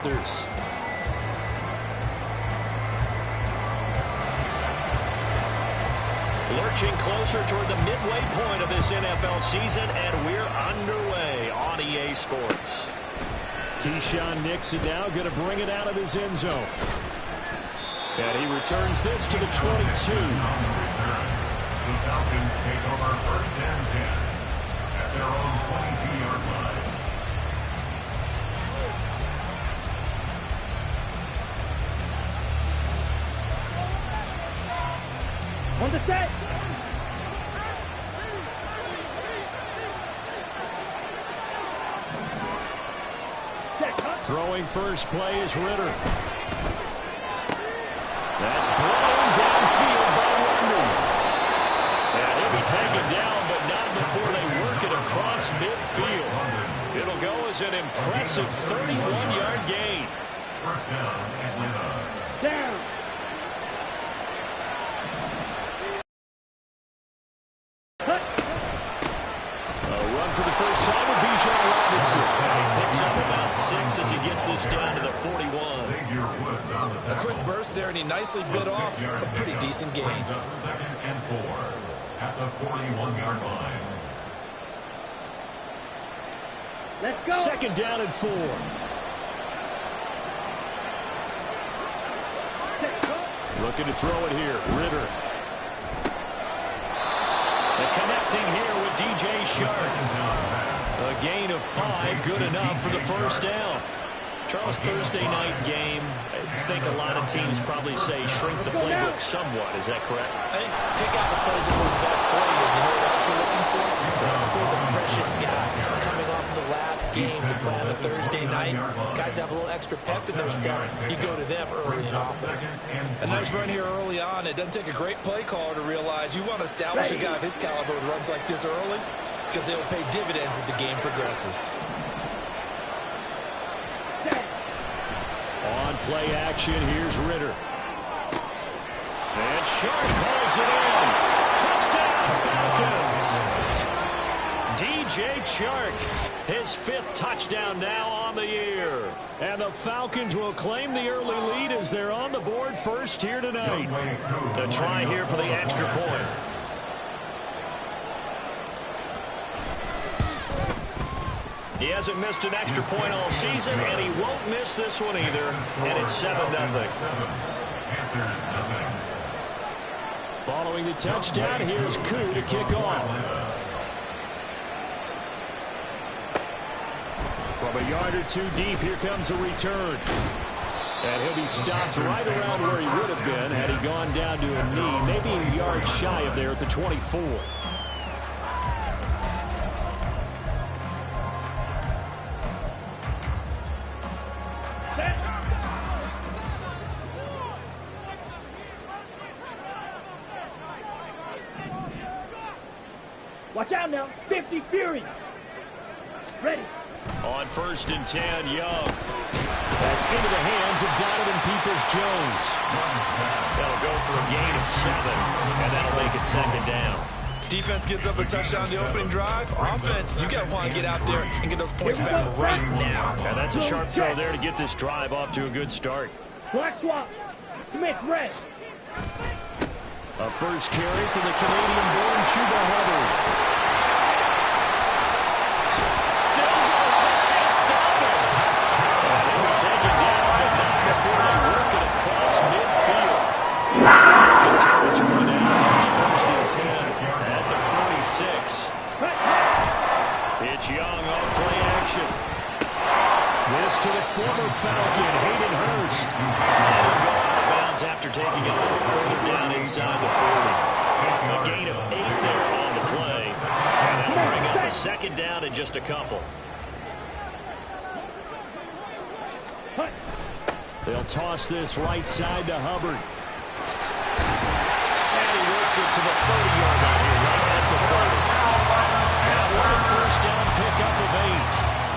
Lurching closer toward the midway point of this NFL season, and we're underway on EA Sports. Keyshawn Nixon now going to bring it out of his end zone. And he returns this to the 22. The Falcons take over first and 10 at their own 22-yard line. On the set. Throwing first play is Ritter. That's blown downfield by London. And he'll be taken down, but not before they work it across midfield. It'll go as an impressive 31-yard gain. First down, Atlanta. Down. As he gets this down to the 41. A quick burst there, and he nicely bit off a pretty decent gain. Second and 4 at the 41-yard line. Let's go. Second down and 4. Looking to throw it here. Ritter. And connecting here with DJ Shark. A gain of 5, good enough for the first down. Charles, Thursday night game, I think a lot of teams probably say shrink the playbook somewhat. Is that correct? I think pick out the plays that work best for you. You know what else you're looking for? Who are the freshest guys coming off the last game to play on a Thursday night? Guys have a little extra pep in their step. You go to them early and often. A nice run here early on. It doesn't take a great play caller to realize you want to establish a guy of his caliber with runs like this early, because they will pay dividends as the game progresses. On play action, here's Ritter. And Shark pulls it in. Touchdown, Falcons! DJ Shark, his 5th touchdown now on the year. And the Falcons will claim the early lead as they're on the board first here tonight. To try here for the extra point. He hasn't missed an extra point all season, and he won't miss this one either. And it's 7-0. Following the touchdown, here's Koo to kick off. From a yard or two deep, here comes a return. And he'll be stopped right around where he would have been had he gone down to a knee, maybe a yard shy of there at the 24. Watch out now. 50 Fury. Ready. On first and 10, Young. That's into the hands of Donovan Peoples-Jones. That'll go for a gain of 7, and that'll make it second down. Defense gives up a touchdown on the opening drive. Offense, you got to want to get out there and get those points back right now. And that's a sharp throw there to get this drive off to a good start. Black swap. Smith red. A first carry for the Canadian-born Chuba Hubbard. Still going. Can't stop him. And they will take it down, but not before they work it across midfield. Good territory now. It's first and 10 at the 46. It's Young on play action. This to the former Falcon, Hayden Hurst. And he'll go out of bounds after taking it a little further down inside the 40. A gain of 8 there on the play. And that'll bring up a second down in just a couple. They'll toss this right side to Hubbard. And he works it to the 30-yard line here, right at the 30. And what a first down pickup of 8.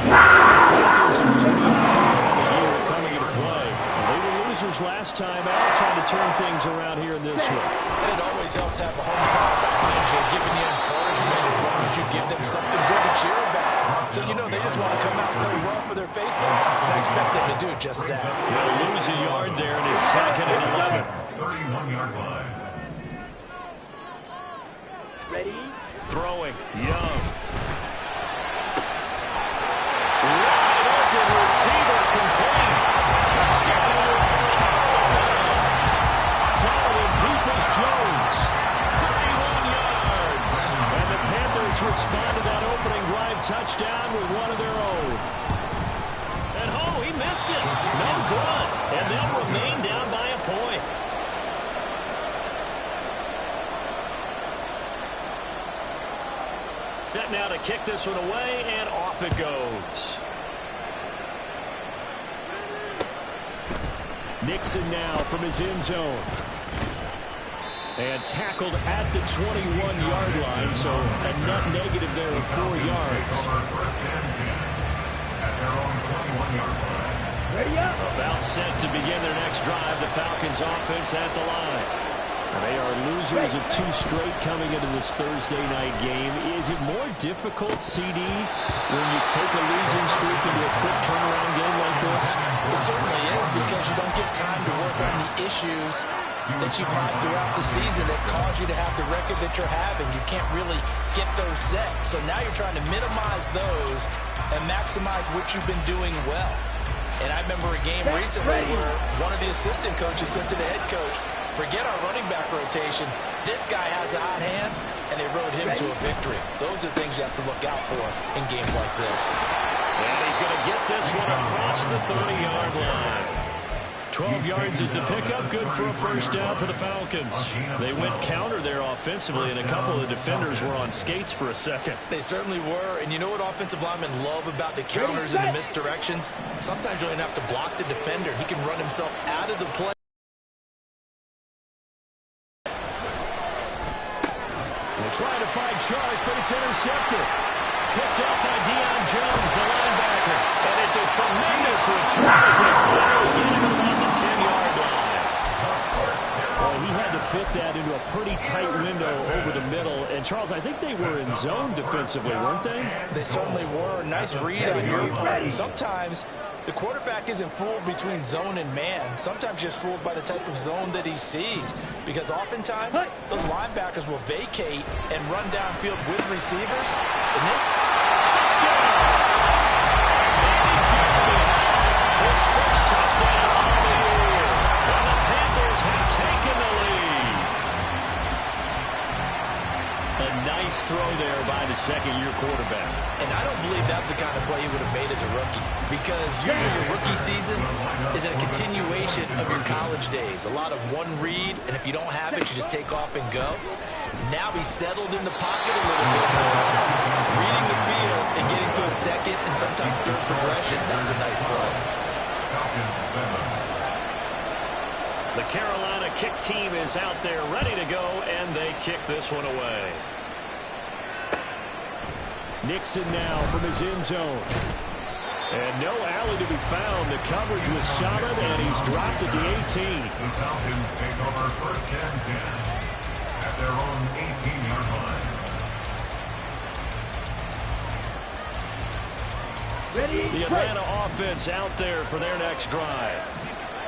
Panthers in 30 on the year coming into play. They were losers last time out, trying to turn things around here in this one. And it always helps to have a home crowd behind you, giving you encouragement as long as you give them something good to cheer about. So, you know, they just want to come out and play well for their faithful. I expect them to do just that. They'll lose a yard there, and it's 2nd and 11. 31-yard line. Ready? Throwing. Young. Wide open receiver complete. Touchdown, Carolina. Donovan Peoples-Jones. 31 yards. And the Panthers respond to that opening drive touchdown with one of their own. And he missed it. No good. And they'll remain down by a point. Set now to kick this one away, and off it goes. Nixon now from his end zone. And tackled at the 21-yard line, so a net negative there of 4 yards. Ready up. About set to begin their next drive, the Falcons offense at the line. They are losers of 2 straight coming into this Thursday night game. Is it more difficult, CD, when you take a losing streak into a quick turnaround game like this? It certainly is, because you don't get time to work on the issues that you've had throughout the season that cause you to have the record that you're having. You can't really get those set. So now you're trying to minimize those and maximize what you've been doing well. And I remember a game recently where one of the assistant coaches said to the head coach, forget our running back rotation. This guy has a hot hand, and they rode him to a victory. Those are things you have to look out for in games like this. And he's going to get this one across the 30-yard line. 12 yards is the pickup, good for a first down for the Falcons. They went counter there offensively, and a couple of the defenders were on skates for a second. They certainly were, and you know what offensive linemen love about the counters and the misdirections? Sometimes you don't even have to block the defender. He can run himself out of the play. Trying to find Chark, but it's intercepted. Picked up by Deion Jones, the linebacker. And it's a tremendous return as they finally get him around the 10-yard line. Well, he had to fit that into a pretty tight window over the middle. And, Charles, I think they were in zone defensively, weren't they? They certainly were. Nice read on your part. And sometimes the quarterback isn't fooled between zone and man. Sometimes just fooled by the type of zone that he sees. Because oftentimes, those linebackers will vacate and run downfield with receivers. And this touchdown! His first touchdown of the year. And the Panthers have taken the lead. A nice throw there by the second-year quarterback. And I don't believe that's the kind of play he would have made as a rookie. Because usually your rookie season is a continuation of your college days. A lot of one read, and if you don't have it, you just take off and go. Now he's settled in the pocket a little bit more, reading the field and getting to a second and sometimes third progression. That was a nice play. The Carolina kick team is out there ready to go, and they kick this one away. Nixon now from his end zone. And no alley to be found. The coverage was solid, and he's dropped at the 18. The Falcons take over first and 10 at their own 18-yard line. Ready? The Atlanta offense out there for their next drive.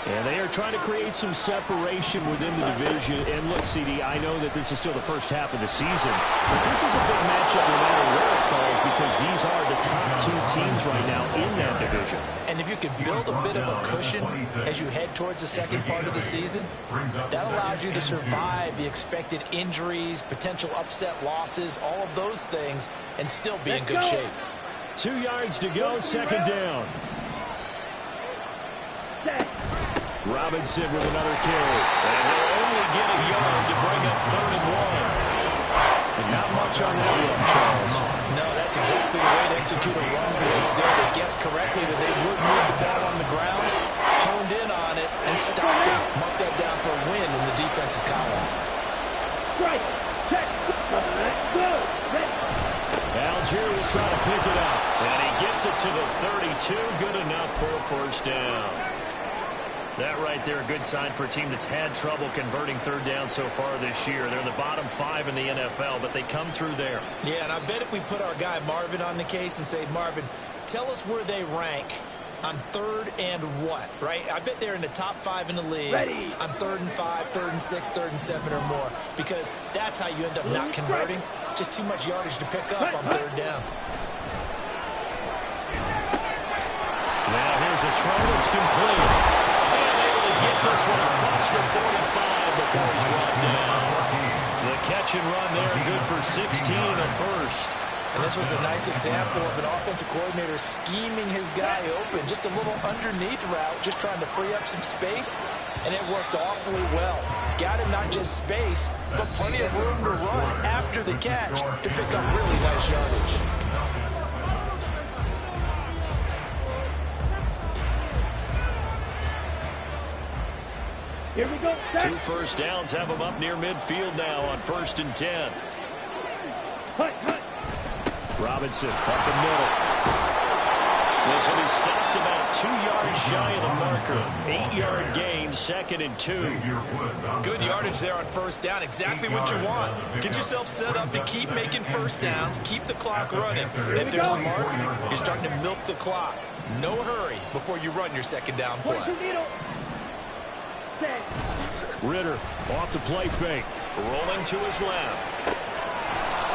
And they are trying to create some separation within the division. And look, CD, I know that this is still the first half of the season, but this is a big matchup no matter where it falls, because these are the top 2 teams right now in that division. And if you can build a bit of a cushion as you head towards the second part of the season, that allows you to survive the expected injuries, potential upset losses, all of those things, and still be in good shape. 2 yards to go, second down. Robinson with another carry. And he'll only get a yard to bring up 3rd and 1. And not much on that one, Charles. No, that's exactly the way to execute a run blitz there. They guessed correctly that they would move the ball on the ground, honed in on it, and stopped it. Marked that down for a win in the defense's column. Right. Check. Go. Algier will try to pick it up. And he gets it to the 32. Good enough for a first down. That right there, a good sign for a team that's had trouble converting third down so far this year. They're the bottom 5 in the NFL, but they come through there. Yeah, and I bet if we put our guy Marvin on the case and say, Marvin, tell us where they rank on third and what, right? I bet they're in the top 5 in the league on 3rd and 5, 3rd and 6, 3rd and 7 or more, because that's how you end up not converting. Just too much yardage to pick up on third down. Now here's a throw that's complete. And able to get this one across the 45 before he's brought down. The catch and run there, good for 16 and a first. And this was a nice example of an offensive coordinator scheming his guy open. Just a little underneath route, just trying to free up some space, and it worked awfully well. Got him not just space, but plenty of room to run after the catch to pick up really nice yardage. Here we go. 2 first downs have them up near midfield now on 1st and 10. Hut. Robinson up the middle. This one is stopped about 2 yards shy of the marker. 8-yard gain, 2nd and 2. Good yardage there on first down. Exactly what you want. Get yourself set up to keep making first downs, keep the clock running. And if they're smart, you're starting to milk the clock. No hurry before you run your second down play. Ritter off the play fake. Rolling to his left.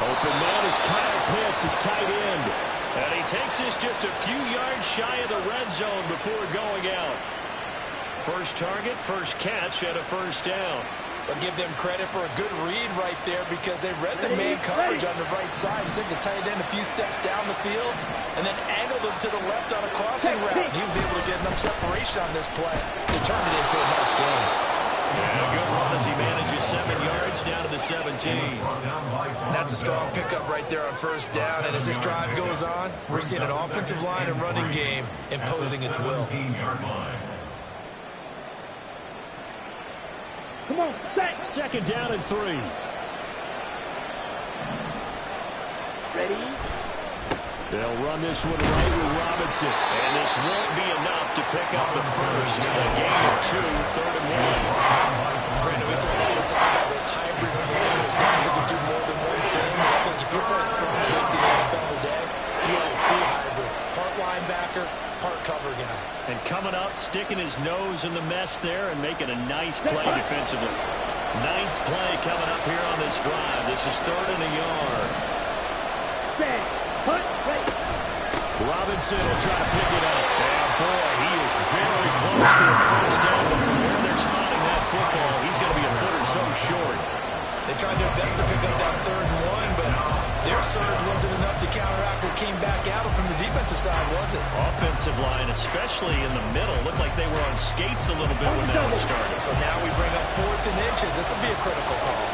Open man is Kyle Pitts, his tight end. And he takes this just a few yards shy of the red zone before going out. First target, first catch, and a first down. I'll give them credit for a good read right there because they read the man coverage on the right side and sent the tight end a few steps down the field and then angled him to the left on a crossing route. He was able to get enough separation on this play to turn it into a nice game. And a good run as he manages 7 yards down to the 17. That's a strong pickup right there on first down. And as this drive goes on, we're seeing an offensive line and running game imposing its will. Come on, set. 2nd down and 3. Ready. They'll run this one right with Robinson. And this won't be enough to pick up the first. A gain of 2, 3rd and 1. Brandon, we talk all the time about those hybrid players, guys who can do more than one thing. And I think if you're playing strong safety in the NFL today, you are a true hybrid. Part linebacker, part cover guy. And coming up, sticking his nose in the mess there and making a nice play defensively. 9th play coming up here on this drive. This is 3rd and a yard. Set. Hut. Ready. Robinson will try to pick it up. And boy, he is very close to a first down. But from where they're spotting that football, he's going to be a foot or so short. They tried their best to pick up that 3rd and 1, but their surge wasn't enough to counteract what came back at them from the defensive side, was it? Offensive line, especially in the middle, looked like they were on skates a little bit when that one started. So now we bring up 4th and inches. This will be a critical call.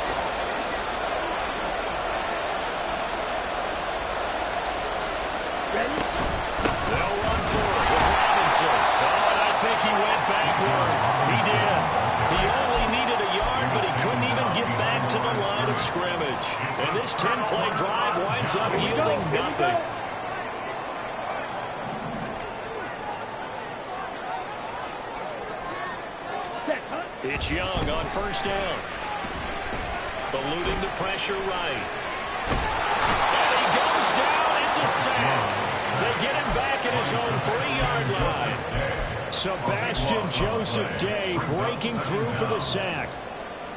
Ready. They'll run for it with Robinson. Oh, and I think he went backward. He did. He only needed a yard, but he couldn't even get back to the line of scrimmage. And this 10-play drive winds up yielding nothing. It's Young on first down. Eluding the pressure right. And he goes down. It's a sack. They get him back at his own 3-yard line. Sebastian Joseph Day breaking through for the sack.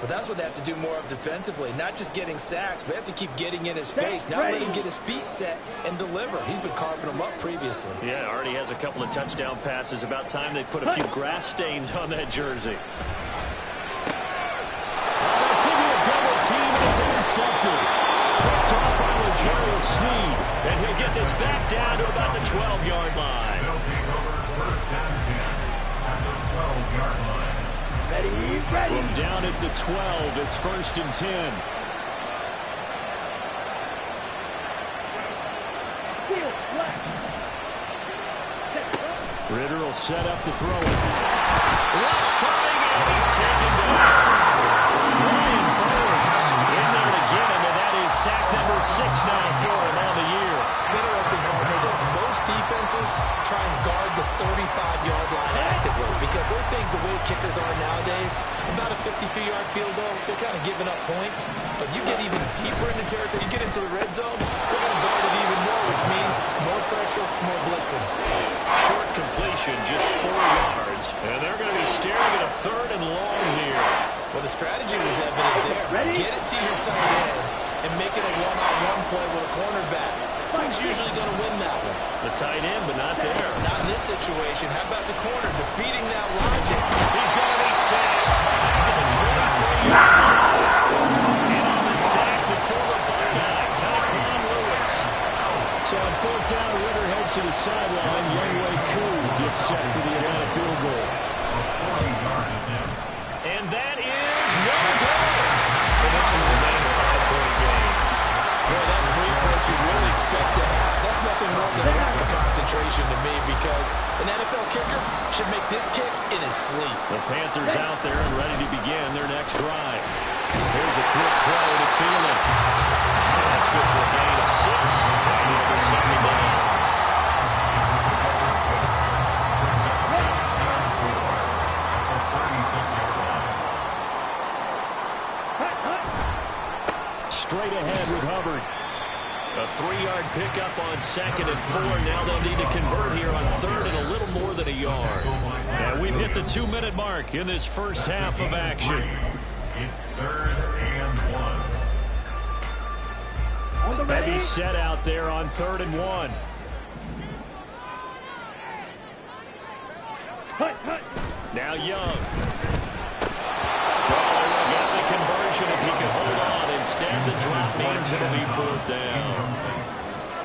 But that's what they have to do more of defensively. Not just getting sacks, but they have to keep getting in his face. Now let him get his feet set and deliver. He's been carving them up previously. Yeah, already has a couple of touchdown passes. About time they put a few grass stains on that jersey. That's into a double team, and it's intercepted. Picked off by Rogerio Sneed. And he'll get this back down to about the 12-yard line. Ready. From down at the 12, it's 1st and 10. Ritter will set up to throw it. Rush coming, and he's taken down. Brian Burns in there to get him, and that is sack number 6 now for him on the year. It's interesting, partner, that most defenses try and guard the 35-yard line actively because because they think the way kickers are nowadays, about a 52-yard field goal, they're kind of giving up points. But you get even deeper into territory, you get into the red zone, they're going to guard it even more, which means more pressure, more blitzing. Short completion, just 4 yards. And they're going to be staring at a 3rd and long here. Well, the strategy was evident there. Get it to your tight end and make it a one-on-one play with a cornerback. Who's usually going to win that one? The tight end, but not there. Not in this situation. How about the corner defeating that logic? He's going to be sacked at the 23-yard. And on the sack, the former Buckeye, Tyquan Lewis. So on 4th down, Ritter heads to the sideline. Youngway Koo gets set for the Atlanta field goal. And that is no good. And this will remain a 5-point game. Boy, that's 3 points you'd really expect to have. That's nothing more than a lack of concentration to me, because an NFL kicker should make this kick in his sleep. The Panthers out there and ready to begin their next drive. Here's a quick throw to Thielen. That's good for a gain of 6. And he'll be second down. Straight ahead with Hubbard. A 3-yard pickup on 2nd and 4. Now they'll need to convert here on 3rd and a little more than a yard. And we've hit the 2-minute mark in this first half of action. It's 3rd and 1. Heavy set out there on 3rd and 1. Now Young. Got the conversion if he can hold on. Instead, the drop means it'll be 4th down.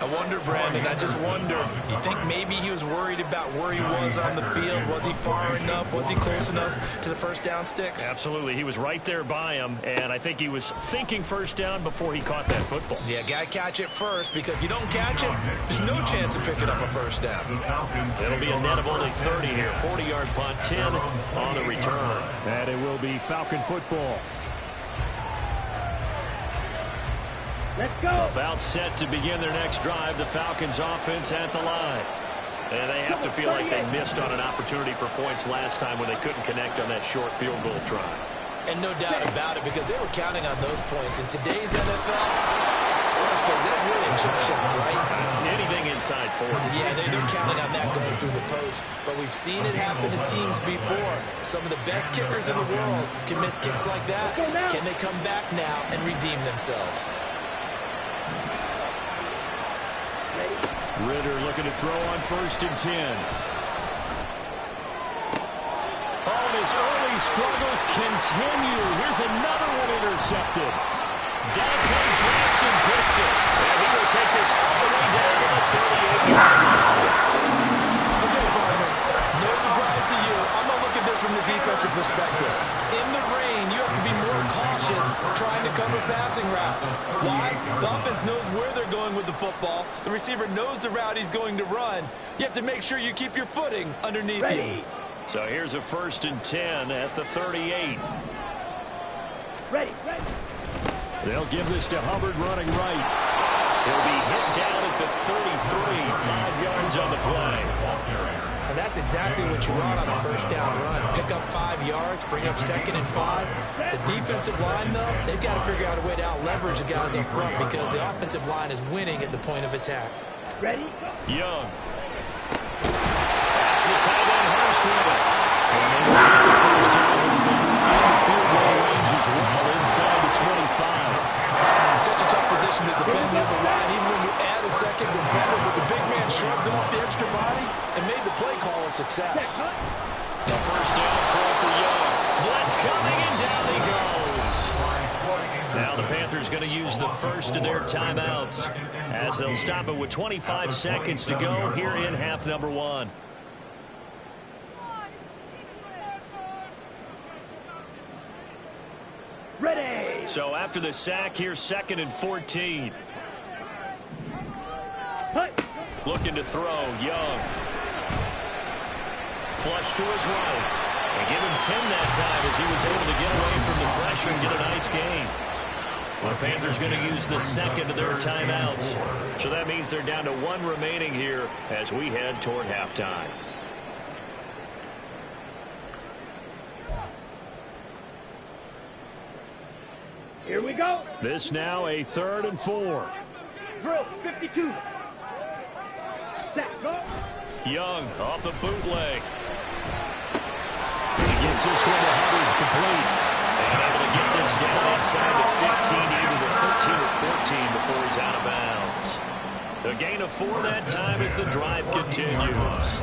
I wonder, Brandon, I just wonder, you think maybe he was worried about where he was on the field? Was he far enough? Was he close enough to the first down sticks? Absolutely. He was right there by him, and I think he was thinking first down before he caught that football. Yeah, got to catch it first, because if you don't catch it, there's no chance of picking up a first down. It'll be a net of only 30 here. 40-yard punt, 10 on the return. And it will be Falcon football. Let's go. About set to begin their next drive. The Falcons offense at the line. And they have to feel like they missed on an opportunity for points last time when they couldn't connect on that short field goal try. And no doubt about it, because they were counting on those points. In today's NFL, let's face it, that's really a chip shot, right? It's anything inside 40. Yeah, they're counting on that going through the post. But we've seen it happen to teams before. Some of the best kickers in the world can miss kicks like that. Can they come back now and redeem themselves? Ritter looking to throw on 1st and 10. Oh, his early struggles continue. Here's another one intercepted. Dante Jackson picks it. And he will take this all the way down to the 38-yard line. Okay, partner, no surprise to you. I'm going to look at this from the defensive perspective. In the rain, you have to be more cautious trying to cover passing routes. Why? The offense knows where they're going with the football. The receiver knows the route he's going to run. You have to make sure you keep your footing underneath you. So here's a 1st and 10 at the 38. Ready. They'll give this to Hubbard running right. He'll be hit down at the 33, 5 yards on the play. And that's exactly what you want on a first down run. Pick up 5 yards, bring up 2nd and 5. The defensive line, though, they've got to figure out a way to out-leverage the guys up front, because the offensive line is winning at the point of attack. Ready? Young. That's the tight end, Hurst with it. And they will get the first down within field goal range as well, inside the 25. Such a tough position to defend near the line, even when you add a second defender, but the big man shrugged off the extra body and made the play call a success. The first down throw for Young. Blitz coming, and down he goes. Now the Panthers going to use the first of their timeouts, as they'll stop it with 25 seconds to go here in half number 1. Ready. So after the sack, here's 2nd and 14. Looking to throw, Young. Flush to his right. And give him 10 that time as he was able to get away from the pressure and get a nice gain. The Panthers going to use the second of their timeouts. So that means they're down to 1 remaining here as we head toward halftime. Here we go. This now a 3rd and 4. Drill 52. Set, go. Young off the bootleg. He gets this one 100 complete. And able to get this down inside the 15, either the 13 or 14 before he's out of bounds. A gain of 4 that time as the drive continues.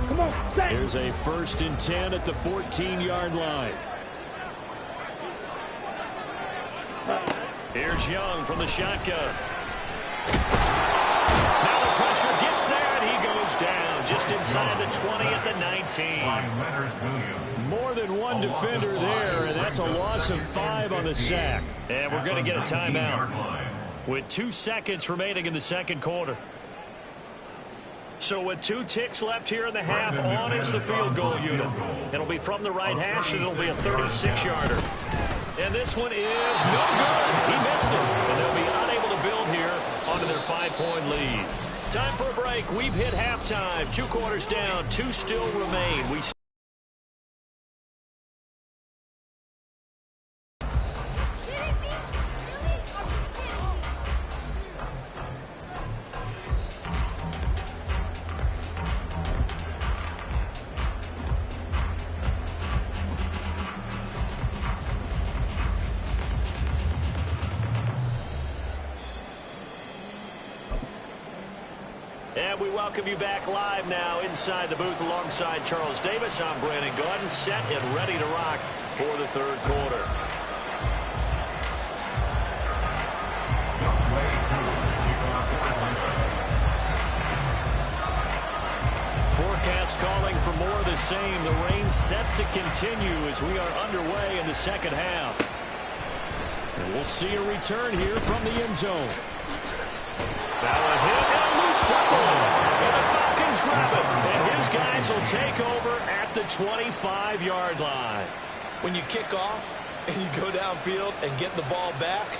Come on, set. Here's a 1st and 10 at the 14-yard line. Here's Young from the shotgun. Now the pressure gets there, and he goes down just inside the 20 at the 19. More than one defender there, and that's a loss of 5 on the sack. And we're going to get a timeout with 2 seconds remaining in the second quarter. So with 2 ticks left here in the half, on is the field goal unit. It'll be from the right hash, and it'll be a 36-yarder. And this one is no good. He missed it. And they'll be unable to build here onto their 5-point lead. Time for a break. We've hit halftime. 2 quarters down. 2 still remain. And we welcome you back live now inside the booth alongside Charles Davis. I'm Brandon Gordon, set and ready to rock for the 3rd quarter. Forecast calling for more of the same. The rain set to continue as we are underway in the second half. And we'll see a return here from the end zone. Now a hit and a loose football. And the Falcons grab it. And his guys will take over at the 25-yard line. When you kick off and you go downfield and get the ball back,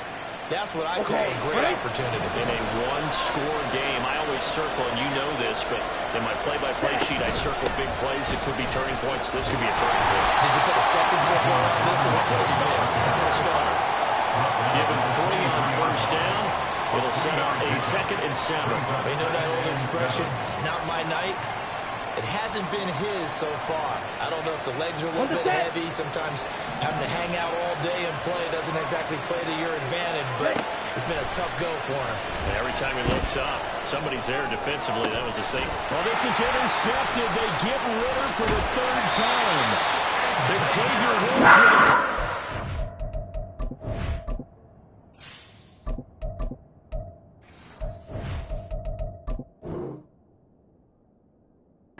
that's what I call a great opportunity. In a one-score game, I always circle, and you know this, but in my play-by-play sheet, I circle big plays. It could be turning points. This could be a turning point. Did you put a second circle on this or a start? Given 3 on 1st down. It'll set up a 2nd and 7. You know that old expression, it's not my night? It hasn't been his so far. I don't know if the legs are a little bit heavy. Sometimes having to hang out all day and play doesn't exactly play to your advantage, but it's been a tough go for him. And every time he looks up, somebody's there defensively. That was the same. Well, this is intercepted. They get Ritter for the 3rd time. Xavier Woods with a...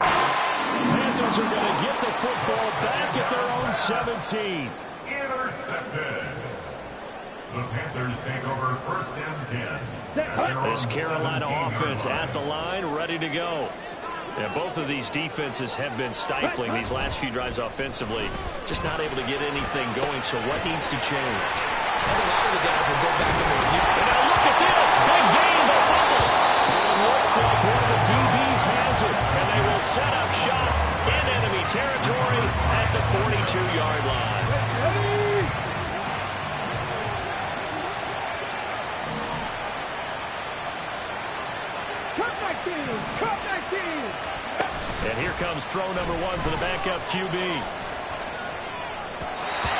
Panthers are going to get the football back at their own 17. Intercepted. The Panthers take over 1st and 10. This Carolina offense at the line, ready to go. Yeah, both of these defenses have been stifling these last few drives offensively. Just not able to get anything going, so what needs to change? And a lot of the guys will go back and review. And now look at this. Big game, the fumble. And it looks like one of the DBs has it. And they will set up shop in enemy territory at the 42-yard line. And here comes throw number 1 for the backup QB.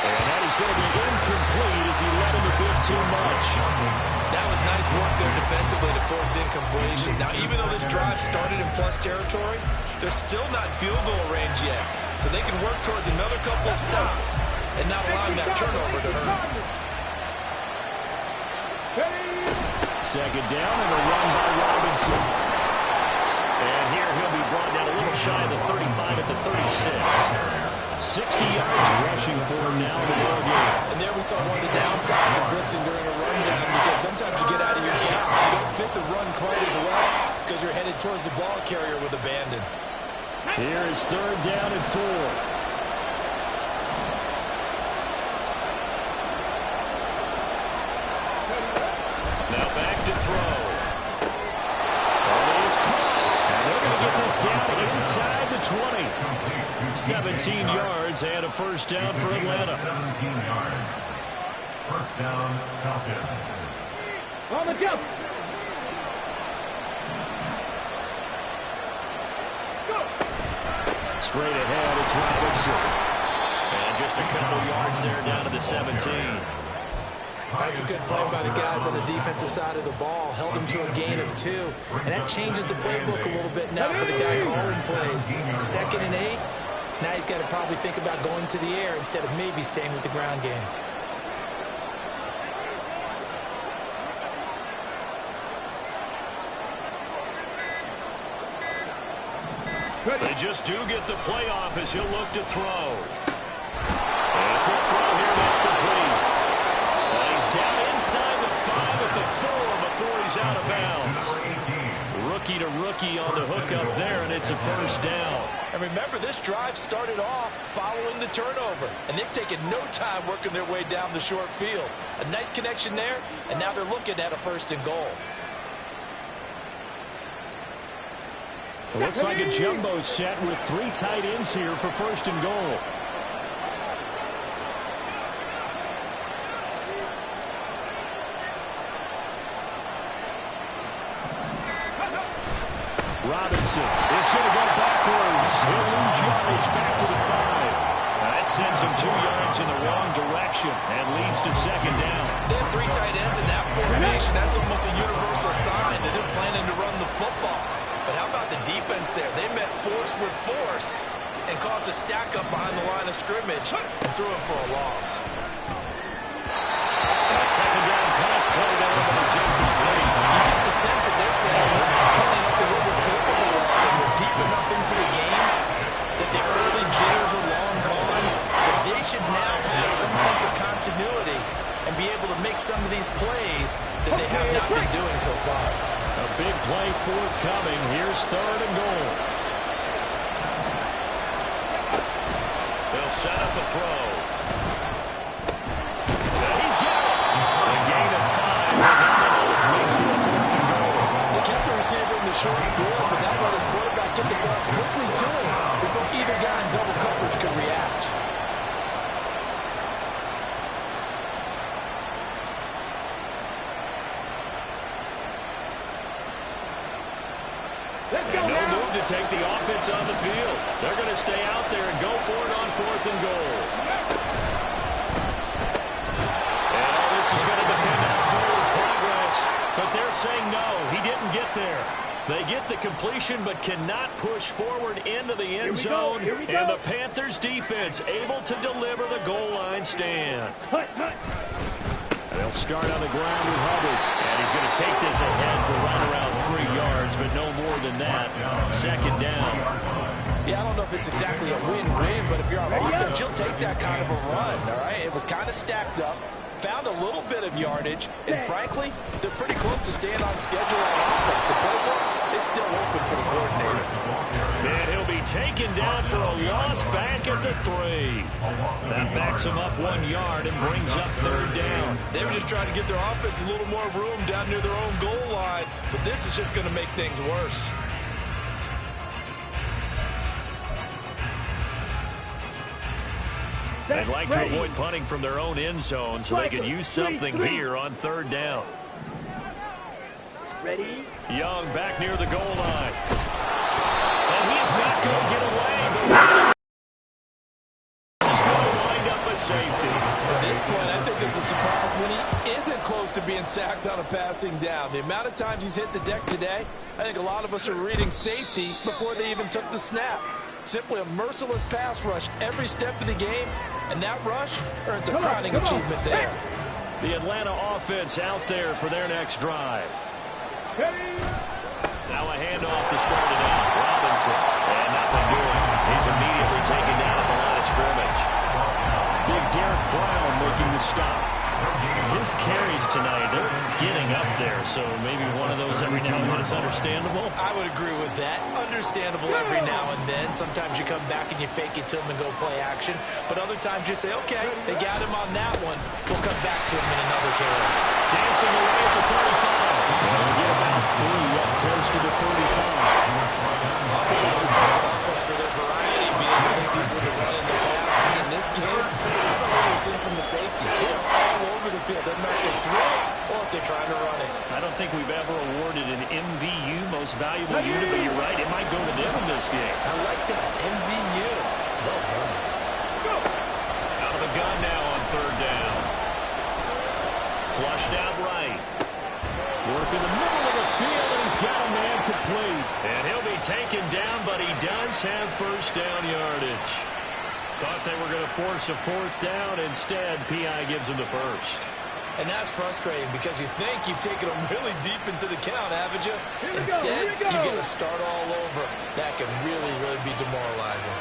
And that is going to be incomplete as he let him a bit too much. That was nice work there defensively to force incompletion. Now, even though this drive started in plus territory, they're still not in field goal range yet. So they can work towards another couple of stops and not allowing that turnover to hurt. 2nd down and a run by Robinson. And here he'll be brought down a little shy of the 35 at the 36. 60 yards rushing for him now in the ball game. And there we saw one of the downsides of blitzing during a rundown, because sometimes you get out of your gaps. You don't fit the run quite as well because you're headed towards the ball carrier with abandon. Here is 3rd down and 4. Now back to throw. And it is caught. And they're going to get this down inside 17 yards and a first down for Atlanta. 17 yards. First down, Falcons. On the jump. Let's go. Straight ahead, it's Robinson. And just a couple yards there down to the 17. That's a good play by the guys on the defensive side of the ball. Held him to a gain of 2. And that changes the playbook a little bit now for the guy calling plays. 2nd and 8. Now he's got to probably think about going to the air instead of maybe staying with the ground game. They just do get the playoff as he'll look to throw. And a quick throw here that's complete. He's down inside the 5 at the 4 before he's out of bounds. Rookie to rookie on the hookup there, and it's a first down. And remember, this drive started off following the turnover, and they've taken no time working their way down the short field. A nice connection there, and now they're looking at a 1st and goal. It looks like a jumbo set with 3 tight ends here for 1st and goal. Robinson is going to go backwards. He'll lose yardage back to the 5. That sends him 2 yards in the wrong direction and leads to 2nd down. They have 3 tight ends in that formation. That's almost a universal sign that they're planning to run the football. But how about the defense there? They met force with force and caused a stack up behind the line of scrimmage and threw him for a loss. A 2nd down pass play there, but it's incomplete. You get the sense that they're saying we're coming up to what we're capable of, and we're deep enough into the game that the early jitters are long gone, that they should now have some sense of continuity and be able to make some of these plays that they have not been doing so far. A big play forthcoming. Here's 3rd and goal. They'll set up a throw. And he's got it. A gain of 5. And now it leads to a 4th and goal. They kept the receiver in the short field, but that let his quarterback get the ball quickly to him before either guy in double coverage could react. And no move to take the offense on the field. They're going to stay out there and go for it on 4th and goal. And all this is going to depend on forward progress. But they're saying no, he didn't get there. They get the completion but cannot push forward into the end zone. And the Panthers defense able to deliver the goal line stand. They'll start on the ground with Hubbard. And he's going to take this ahead for right around 3 yards, but no more than that. 2nd down. Yeah, I don't know if it's exactly a win-win, but if you're on offense, you'll take that kind of a run, all right? It was kind of stacked up, found a little bit of yardage, and frankly, they're pretty close to staying on schedule on offense. The playbook is still open for the coordinator. And he'll be taken down for a loss back at the 3. That backs him up 1 yard and brings up 3rd down. They were just trying to give their offense a little more room down near their own goal line, but this is just going to make things worse. They'd like to avoid punting from their own end zone so they could use something here on 3rd down. Ready? Young back near the goal line. And he is not going to get away. The rush is going to wind up a safety. At this point, I think it's a surprise when he isn't close to being sacked on a passing down. The amount of times he's hit the deck today, I think a lot of us are reading safety before they even took the snap. Simply a merciless pass rush every step of the game, and that rush earns a crowning achievement there. The Atlanta offense out there for their next drive. Now a handoff to start it out. Robinson, and nothing doing. He's immediately taken down at the line of scrimmage. Big Derek Brown making the stop. His carries tonight, they're getting up there, so maybe one of those every now and then is understandable. I would agree with that. Understandable every now and then. Sometimes you come back and you fake it to him and go play action. But other times you say, okay, they got him on that one. We'll come back to him in another carry. Dancing away at the 35. And we'll get about 3 up close to the 35. Oftentimes we praise offense for their variety, being able to hit people think we've ever awarded an MVU, most valuable unit, but you're right, it might go to them in this game. I like that, MVU. Well done. Out of the gun now on third down. Flushed out right. Work in the middle of the field, and he's got a man complete. And he'll be taken down, but he does have first down yardage. Thought they were going to force a fourth down. Instead, P.I. gives him the first. And that's frustrating because you think you've taken them really deep into the count, haven't you? Instead, you get to start all over. That can really, really be demoralizing.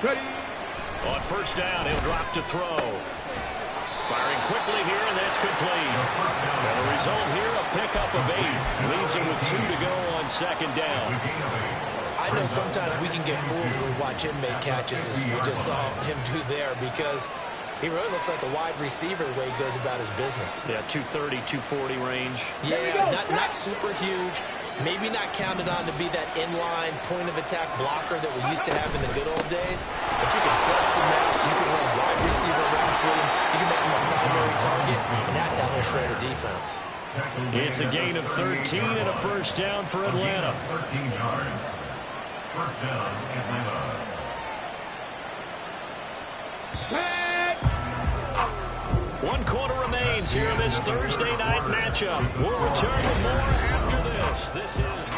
Ready. On first down, he'll drop to throw. Firing quickly here, and that's complete. And the result here, a pickup of 8. Leaves him with 2 to go on second down. I know sometimes we can get fooled when we watch him make catches, as we just saw him do there, because he really looks like a wide receiver the way he goes about his business. Yeah, 230, 240 range. Yeah, not super huge. Maybe not counted on to be that inline point-of-attack blocker that we used to have in the good old days. But you can flex him out. You can run wide receiver routes with him. You can make him a primary target, and that's how he'll shred a defense. It's a gain of 13 and a first down for Atlanta. 13 yards. First down, Atlanta. One quarter remains here in this Thursday night matchup. We'll return with more after this. This is...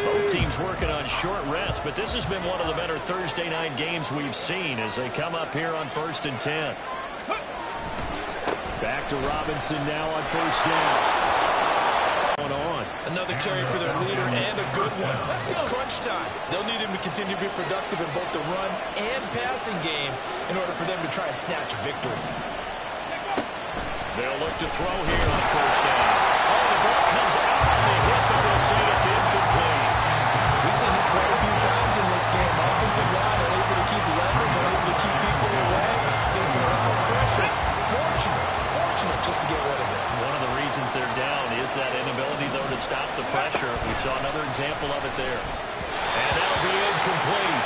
Both teams working on short rest, but this has been one of the better Thursday night games we've seen as they come up here on 1st and 10. Back to Robinson now on first down. On. Another carry for their leader and a good one. It's crunch time. They'll need him to continue to be productive in both the run and passing game in order for them to try and snatch a victory. They'll look to throw here on first down. Oh, the ball comes out on the hit, but they'll say it's incomplete. We've seen this quite a few times in this game. Offensive line unable to keep leverage, unable to keep people away, facing a lot of pressure. Fortunate just to get rid of it. One of the reasons they're down is that inability, though, to stop the pressure. We saw another example of it there. And that'll be incomplete.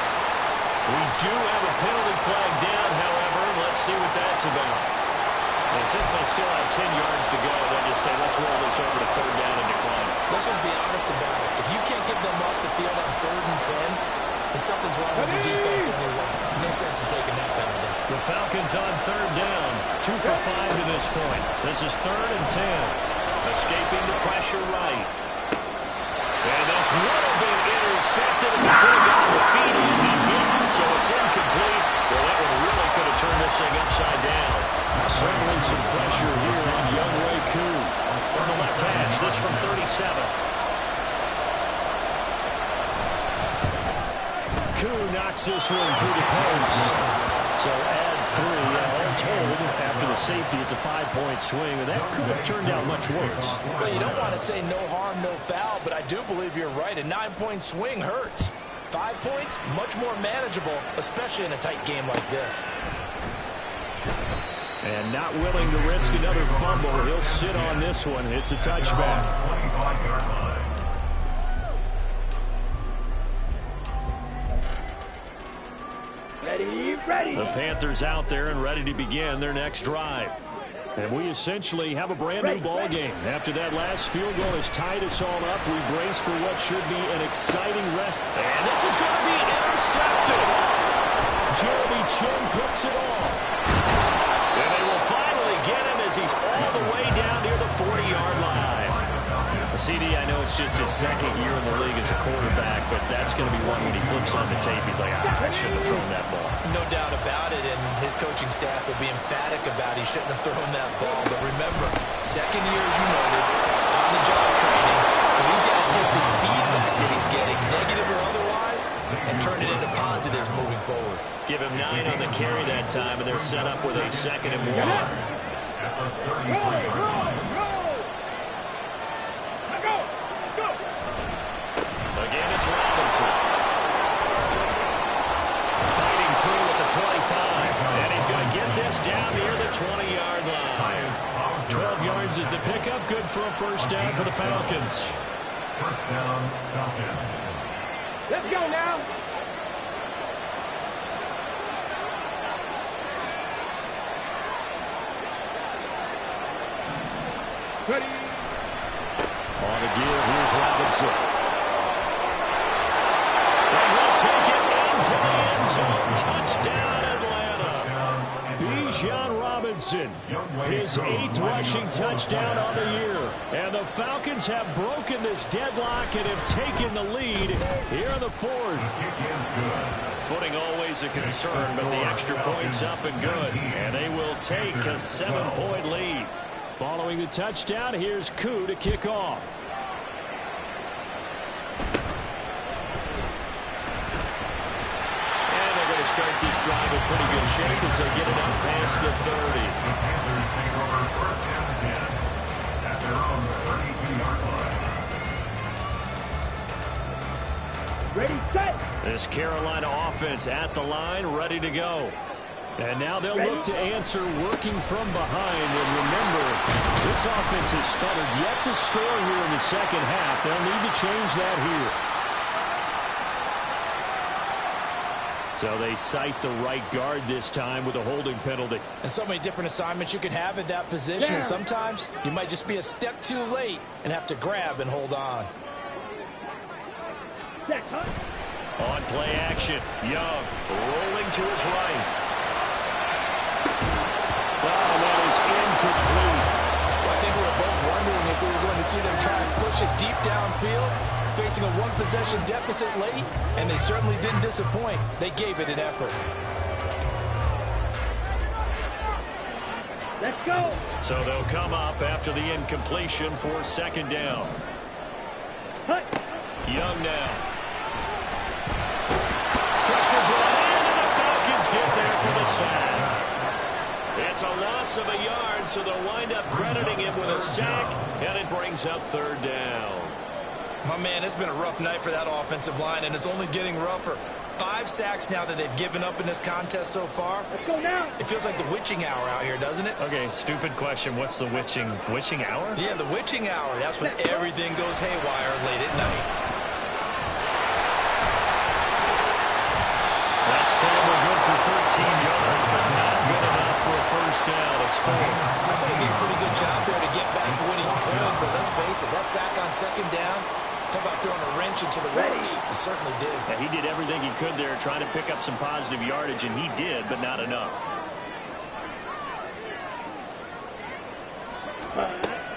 We do have a penalty flag down, however. Let's see what that's about. And since they still have 10 yards to go, they'll just say, let's roll this over to third down and decline. Let's just be honest about it. If you can't get them off the field on 3rd and 10, then something's wrong with your defense anyway. No sense in taking that penalty. The Falcons on third down. 2 for 5 to this point. This is 3rd and 10. Escaping the pressure right. And this would have been intercepted if he could have gotten the feet in. He didn't, so it's incomplete. Well, that one really could have turned this thing upside down. Certainly some pressure here on young Ray Koo. From the left hash, this from 37. Koo knocks this one through the post. So add 3. All told, after the safety, it's a 5-point swing. And that could have turned out much worse. Well, you don't want to say no harm, no foul, but I do believe you're right. A 9-point swing hurts. 5 points, much more manageable, especially in a tight game like this. And not willing to risk another fumble. He'll sit on this one. It's a touchback. 25-yard line. Ready. The Panthers out there and ready to begin their next drive. And we essentially have a brand new ball game. After that last field goal has tied us all up, we brace for what should be an exciting rest. And this is going to be intercepted. Jeremy Chin picks it off. And they will finally get him as he's all the way down near the 40-yard line. CD, I know it's just his second year in the league as a quarterback, but that's going to be one when he flips on the tape. He's like, I shouldn't have thrown that ball. No doubt about it, and his coaching staff will be emphatic about he shouldn't have thrown that ball. But remember, second year, as you noted, on-the-job training, so he's got to take this feedback that he's getting, negative or otherwise, and turn it into positives moving forward. Give him 9 on the carry that time, and they're set up with a 2nd and 1. At the 33-yard line. Again, it's Robinson. Fighting through at the 25. And he's going to get this down near the 20-yard line. yards is the pickup. Good for a first down for the Falcons. First down, Falcons. Let's go now. Ready. On the give, here's Robinson. And he'll take it into the end zone. Touchdown, Atlanta. Bijan Robinson, his 8th rushing touchdown on the year. And the Falcons have broken this deadlock and have taken the lead here in the 4th. Footing always a concern, but the extra point's up and good. And they will take a 7-point lead. Following the touchdown, here's Koo to kick off. And they're going to start this drive in pretty good shape as they get it up past the 30. The Panthers take over first and 10 at their own 32-yard line. Ready, set. This Carolina offense at the line, ready to go. And now they'll look to answer working from behind. And remember, this offense has sputtered yet to score here in the second half. They'll need to change that here. So they cite the right guard this time with a holding penalty. And so many different assignments you can have at that position. And sometimes you might just be a step too late and have to grab and hold on. On play action, Young rolling to his right. Oh, that is incomplete. Well, I think we were both wondering if we were going to see them try and push it deep downfield, facing a one-possession deficit late, and they certainly didn't disappoint. They gave it an effort. Let's go. So they'll come up after the incompletion for second down. Young now. Pressure brought in, and the Falcons get there for the sack. It's a loss of a yard, so they'll wind up crediting him with a sack, and it brings up third down. My man, it's been a rough night for that offensive line, and it's only getting rougher. 5 sacks now that they've given up in this contest so far. Let's go now. It feels like the witching hour out here, doesn't it? Okay, stupid question. What's the witching hour? Yeah, the witching hour. That's when everything goes haywire late at night. That's scramble good for 13 yards, but not good enough for a first down. It's 4th. I thought he did a pretty good job there to get back when he could, but let's face it, that sack on second down, talk about throwing a wrench into the works. He certainly did. Yeah, he did everything he could there trying to pick up some positive yardage, and he did, but not enough.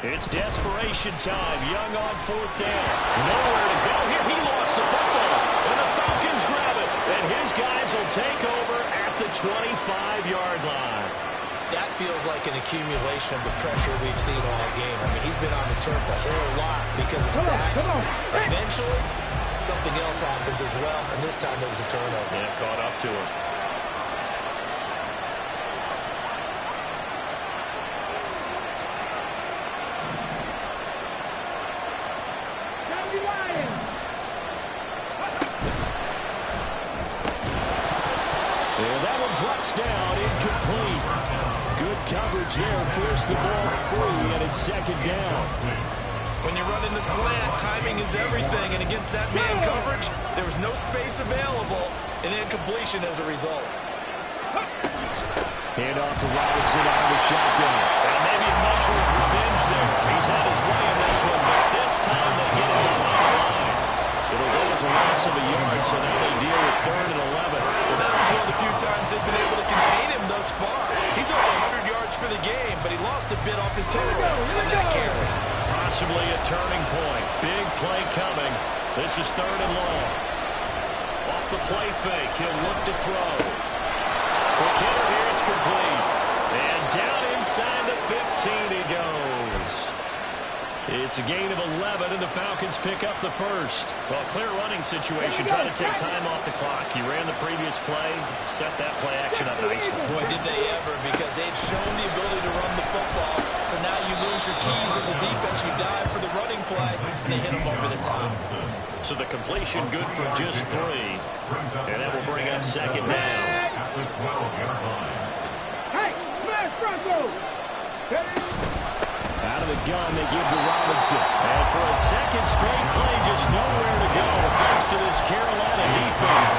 It's desperation time. Young on 4th down. Nowhere to go here. He lost the football, and the Falcons grab it, and his guys will take over at the 25-yard line. That feels like an accumulation of the pressure we've seen all game. I mean, he's been on the turf a whole lot because of sacks. Eventually, something else happens as well, and this time it was a turnover. Yeah, caught up to him. And that one drops down, incomplete. Good coverage there, forced the ball free, and it's second down. When you run into slant, timing is everything, and against that man coverage, there was no space available, and incompletion as a result. Hand off to Robinson out of the shotgun. And maybe a measure of revenge there. He's had his way in this one, but this time they get him on the line. It'll go as a loss of a yard, so now they deal with 3rd and 11. Well, that was one of the few times they've been able to contain him thus far. He's over 100 yards for the game, but he lost a bit off his total on that carry. Possibly a turning point. Big play coming. This is 3rd and long. Off the play fake, he'll look to throw. Quick hitter here, it's complete. And down inside the 15 he goes. It's a gain of 11, and the Falcons pick up the first. Well, clear running situation, trying to take time off the clock. He ran the previous play, set that play action up nicely. Boy, did they ever, because they'd shown the ability to run the football. So now you lose your keys as a defense. You dive for the running play, and they hit them over the top. So the completion good for just 3, and that will bring up second down. Hey, smash Bronco! Out of gun they give to Robinson. And for a second straight play, just nowhere to go thanks to this Carolina defense.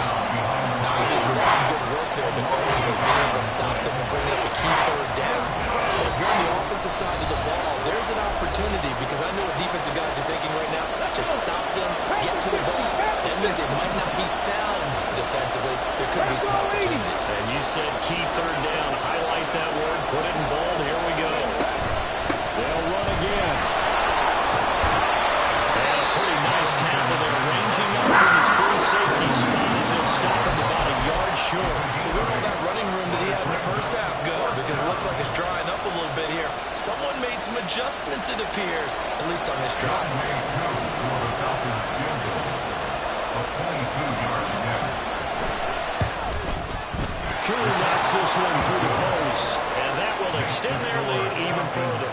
Obviously, that's some good work there defensively, being able to stop them and bring up a key third down. But if you're on the offensive side of the ball, there's an opportunity, because I know what defensive guys are thinking right now. Just stop them, get to the ball. That means they might not be sound defensively. There could be some opportunities. And you said key third down. Highlight that word. Put it in bold. Here we go. They'll run again. And a pretty nice tackle there, ranging up from his free safety spot as he'll stop him about a yard short. So where all that running room that he had in the first half go? Because it looks like it's drying up a little bit here. Someone made some adjustments, it appears, at least on this drive. Curry knocks this one through the post, and that will extend their lead even further.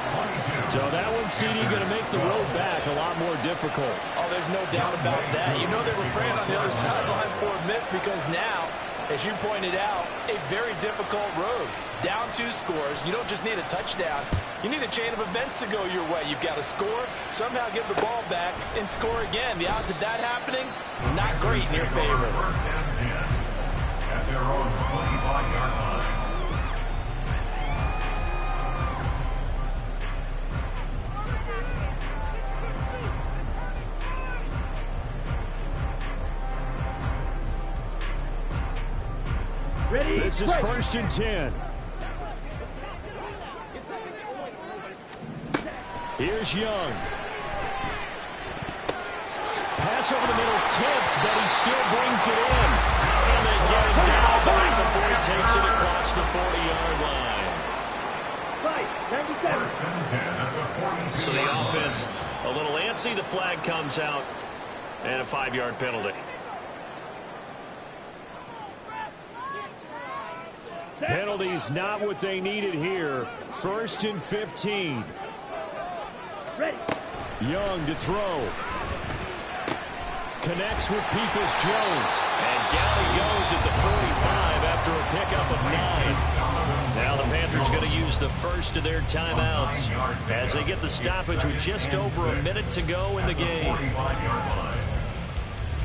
So that one, CD, going to make the road back a lot more difficult. Oh, there's no doubt about that. You know they were praying on the other sideline for a miss, because now, as you pointed out, a very difficult road. Down 2 scores. You don't just need a touchdown. You need a chain of events to go your way. You've got to score, somehow give the ball back, and score again. The odds of that happening, not great in your favor. At their own 25-yard line. Ready? This is first and 10. Here's Young. Pass over the middle, tipped, but he still brings it in. And they get it down back before he takes it across the 40-yard line. Right, 97. So the offense a little antsy. The flag comes out, and a 5-yard penalty. Penalty's not what they needed here. First and 15. Ready. Young to throw. Connects with Peoples-Jones. And down he goes at the 45 after a pickup of 9. Now the Panthers going to use the first of their timeouts as they get the stoppage with just over a minute to go in the game.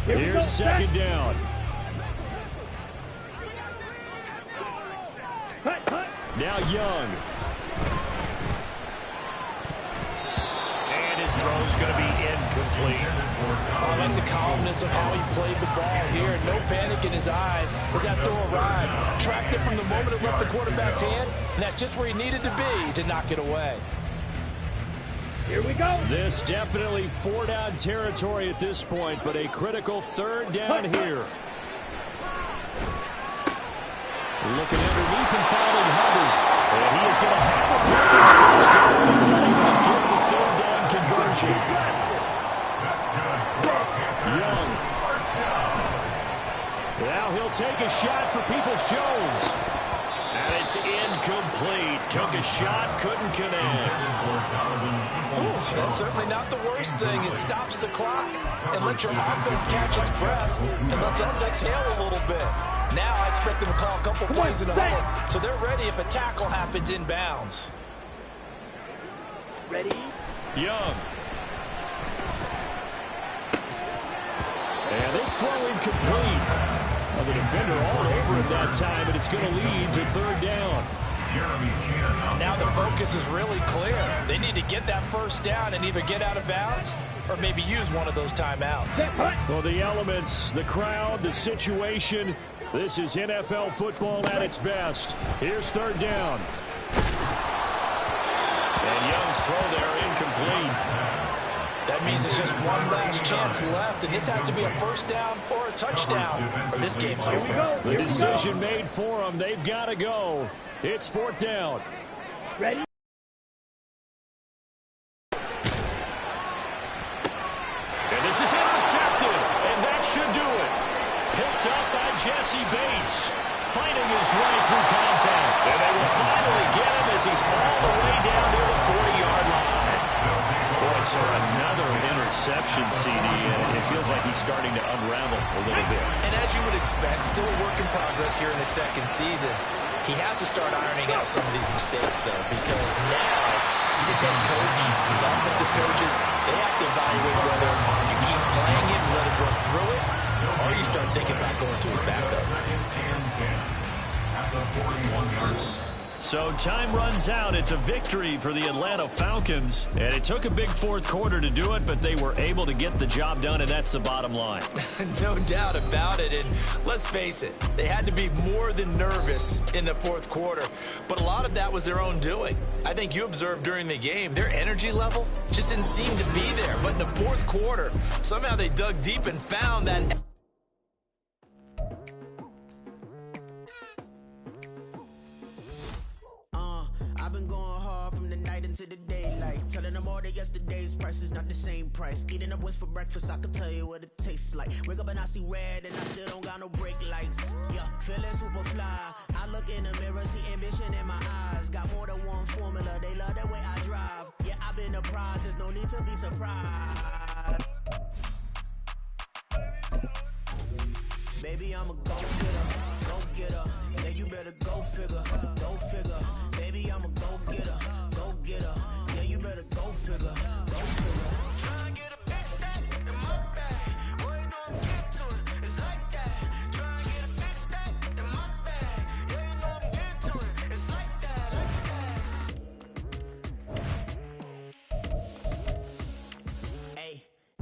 Here's second down. Now Young. And his throw's going to be incomplete. I like the calmness of how he played the ball here. No panic in his eyes as that throw arrived. Tracked it from the moment it left the quarterback's hand, and that's just where he needed to be to knock it away. Here we go. This definitely 4-down territory at this point, but a critical third down here. Looking underneath and finding Hubbard. And he is going to have a Panthers first down. He's not able to get the third down conversion. Young. Now he'll take a shot for Peoples-Jones. And it's incomplete. Took a shot, couldn't connect. Ooh, that's certainly not the worst thing. It stops the clock and lets your offense catch its breath and lets us exhale a little bit. Now I expect them to call a couple plays in a huddle, so they're ready if a tackle happens inbounds. Ready. Young. And this throw incomplete. Well, the defender all over it that time, and it's going to lead to third down. Now the focus is really clear. They need to get that first down and either get out of bounds or maybe use one of those timeouts. Well, the elements, the crowd, the situation, this is NFL football at its best. Here's third down. And Young's throw there incomplete. That means there's just one last chance left, and this has to be a first down or a touchdown, or this game's over. The decision made for them. They've got to go. It's fourth down. Ready. And this is intercepted, and that should do it. Picked up by Jesse Bates, fighting his way through contact. And they will finally get him as he's all the way down near the 40-yard line. Boy, so another interception, CD, and it feels like he's starting to unravel a little bit. And as you would expect, still a work in progress here in his second season. He has to start ironing out some of these mistakes, though, because now his head coach, his offensive coaches, they have to evaluate whether you keep playing it and let it work through it, or you start thinking about going to his backup. So time runs out. It's a victory for the Atlanta Falcons. And it took a big fourth quarter to do it, but they were able to get the job done, and that's the bottom line. No doubt about it. And let's face it, they had to be more than nervous in the fourth quarter. But a lot of that was their own doing. I think you observed during the game, their energy level just didn't seem to be there. But in the fourth quarter, somehow they dug deep and found that. I've been going hard from the night into the daylight, telling them all that yesterday's price is not the same price. Eating up wings for breakfast, I can tell you what it tastes like. Wake up and I see red and I still don't got no brake lights. Yeah, feeling super fly. I look in the mirror, see ambition in my eyes. Got more than one formula, they love the way I drive. Yeah, I've been a prize, there's no need to be surprised. Baby, I'm a go-getter, go-getter. Yeah, you better go figure, go figure. Baby, I'm a go-getter, go-getter. Yeah, you better go figure, go figure. Try and get a big stack in my bag. Boy, you know I'm getting to it, it's like that. Try and get a big stack in my bag. Yeah, you know I'm getting to it, it's like that, like that. Hey,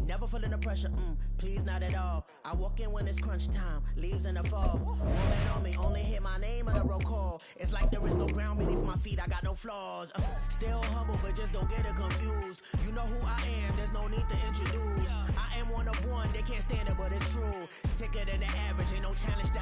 never feeling the pressure, please not at all. I walk in when it's crunch time, leaves in the fall. Woman on me, only hit my name on the roll call. It's like there is no ground beneath my feet, I got no flaws. Still humble, but just don't get it confused. You know who I am, there's no need to introduce. I am one of one, they can't stand it, but it's true. Sicker than the average, ain't no challenge that